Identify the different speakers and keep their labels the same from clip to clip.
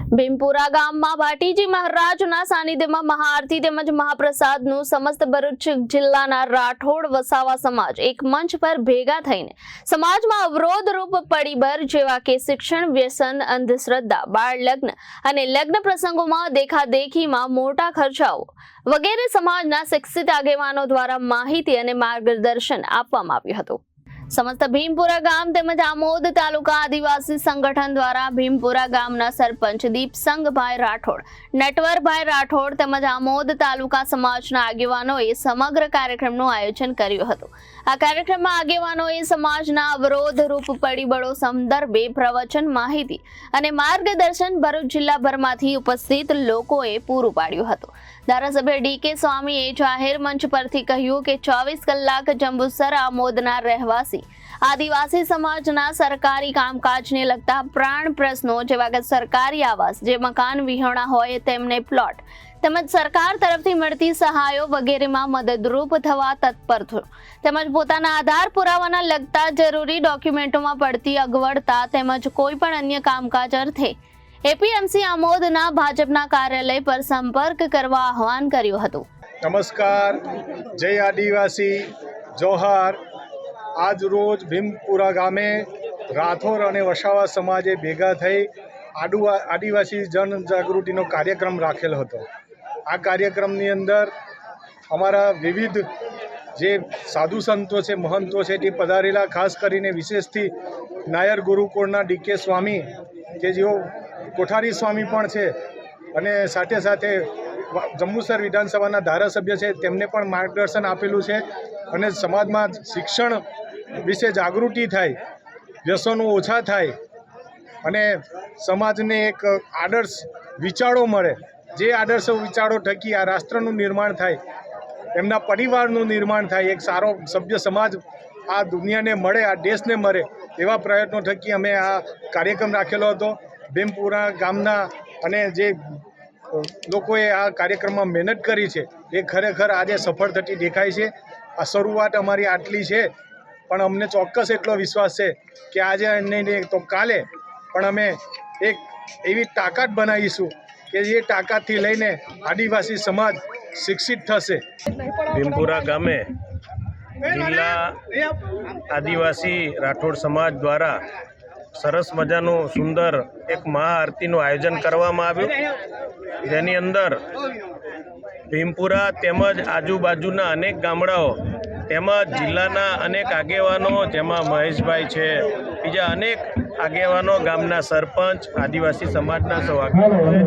Speaker 1: ભીમપુરા ગામમાં ભાટીજી મહારાજના સાનિધ્યમાં મહાઆરતી તેમજ મહાપ્રસાદનું સમસ્ત ભરૂચ જિલ્લાના રાઠોડ વસાવા સમાજ એક મંચ પર ભેગા થઈને સમાજમાં અવરોધરૂપ પડીબર જેવા કે શિક્ષણ, વ્યસન, અંધશ્રદ્ધા, બાળ લગ્ન અને લગ્ન પ્રસંગોમાં દેખાદેખીમાં મોટા ખર્ચાઓ વગેરે સમાજના શિક્ષિત આગેવાનો દ્વારા માહિતી અને માર્ગદર્શન આપવામાં આવ્યું હતું। समस्त भीमपुरा गाम તેમજ આમોદ તાલુકા આદિવાસી સંગઠન દ્વારા ભીમપુરા ગામના સરપંચ દીપસંગભાઈ રાઠોડ, નટવરભાઈ રાઠોડ તેમજ આમોદ તાલુકા સમાજના આગેવાનોએ સમગ્ર કાર્યક્રમનું આયોજન કર્યું હતું। આ કાર્યક્રમમાં આગેવાનોએ સમાજના અવરોધરૂપ પડીબળો સંદર્ભે પ્રવચન, માહિતી અને માર્ગદર્શન ભરૂચ જિલ્લાભરમાંથી ઉપસ્થિત લોકોએ પૂરું પાડ્યું હતું। ધારાસભ્ય ડીકે સ્વામીએ જાહેર મંચ પરથી કહ્યું કે 24 કલાક જંબુસર આમોદના રહેવાસી આદિવાસી સમાજના સરકારી કામકાજને લગતા પ્રાણ પ્રશ્નો જેવા કે સરકારી આવાસ, જે મકાન વિહોણા હોય તેમને પ્લોટ તેમજ સરકાર તરફથી મળતી સહાયો વગેરેમાં મદદરૂપ થવા તત્પર થયો તેમજ પોતાના આધાર પુરાવાના લગતા જરૂરી ડોક્યુમેન્ટોમાં પડતી અગવડતા તેમજ કોઈ પણ અન્ય કામકાજ અર્થે એપીએમસી આમોદના ભાજપના કાર્યાલય પર સંપર્ક કરવા આહવાન કર્યું હતું।
Speaker 2: નમસ્કાર, જય આદિવાસી, જોહાર। આજ રોજ ભીમપુરા ગામે રાઠોડ અને વસાવા સમાજે ભેગા થઈ આદિવાસી જનજાગૃતિનો કાર્યક્રમ રાખેલ હતો। આ કાર્યક્રમની અંદર અમારા વિવિધ જે સાધુ સંતો છે, મહંતો છે, તે પધારેલા। ખાસ કરીને વિશેષથી નાયર ગુરુકુળના ડીકે સ્વામી, કે જેઓ કોઠારી સ્વામી પણ છે, અને સાથે સાથે જંબુસર વિધાનસભાના ધારાસભ્ય છે, તેમને પણ માર્ગદર્શન આપેલું છે। અને સમાજમાં શિક્ષણ વિશે જાગૃતિ થાય, વ્યસનો ઓછા થાય અને સમાજને એક આદર્શ વિચારો મળે, જે આદર્શ વિચારો થકી આ રાષ્ટ્રનું નિર્માણ થાય, એમના પરિવારનું નિર્માણ થાય, એક સારો સભ્ય સમાજ આ દુનિયાને મળે, આ દેશને મળે, એવા પ્રયત્નો થકી અમે આ કાર્યક્રમ રાખેલો હતો। ભીમપુરા ગામના અને જે લોકોએ આ કાર્યક્રમમાં મહેનત કરી છે, એ ખરેખર આજે સફળ થતી દેખાય છે। આ શરૂઆત અમારી આટલી છે, પણ અમને ચોક્કસ એટલો વિશ્વાસ છે કે આજે નહીં તો કાલે પણ અમે એક એવી તાકાત બનાવીશું કે જે તાકાતથી લઈને આદિવાસી સમાજ શિક્ષિત થશે।
Speaker 3: ભીમપુરા ગામે જિલ્લા આદિવાસી રાઠોડ સમાજ દ્વારા સરસ મજાનું સુંદર એક મહાઆરતીનું આયોજન કરવામાં આવ્યું, જેની અંદર ભીમપુરા તેમજ આજુબાજુના અનેક ગામડાઓ તેમજ જિલ્લાના અનેક આગેવાનો, જેમાં મહેશભાઈ છે, બીજા અનેક આગેવાનો, ગામના સરપંચ, આદિવાસી સમાજના સૌ આગેવાનોએ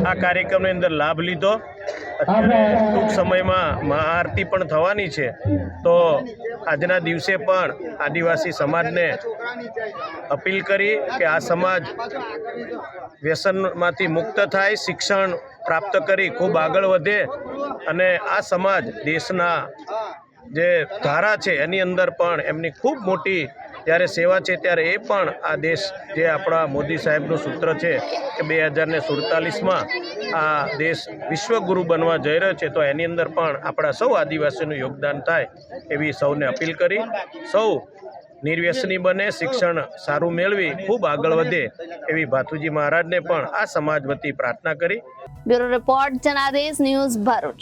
Speaker 3: આ કાર્યક્રમની અંદર લાભ લીધો। અત્યારે ટૂંક સમયમાં મહાઆરતી પણ થવાની છે, તો આજના દિવસે પણ આદિવાસી સમાજને અપીલ કરી કે આ સમાજ વ્યસનમાંથી મુક્ત થાય, શિક્ષણ પ્રાપ્ત કરી ખૂબ આગળ વધે અને આ સમાજ દેશના જે ધારા છે એની અંદર પણ એમની ખૂબ મોટી જ્યારે સેવા છે, ત્યારે એ પણ આ દેશ જે આપણા મોદી સાહેબનું સૂત્ર છે કે 2047માં આ દેશ વિશ્વગુરુ બનવા જઈ રહ્યો છે, તો એની અંદર પણ આપણા સૌ આદિવાસીનું યોગદાન થાય એવી સૌને અપીલ કરી। સૌ નિર્વ્યસની બને, શિક્ષણ સારું મેળવી ખૂબ આગળ વધે એવી ભાથુજી મહારાજને પણ આ સમાજ વતી પ્રાર્થના કરી।
Speaker 1: Bureau report, Janadesh news, Bharuch.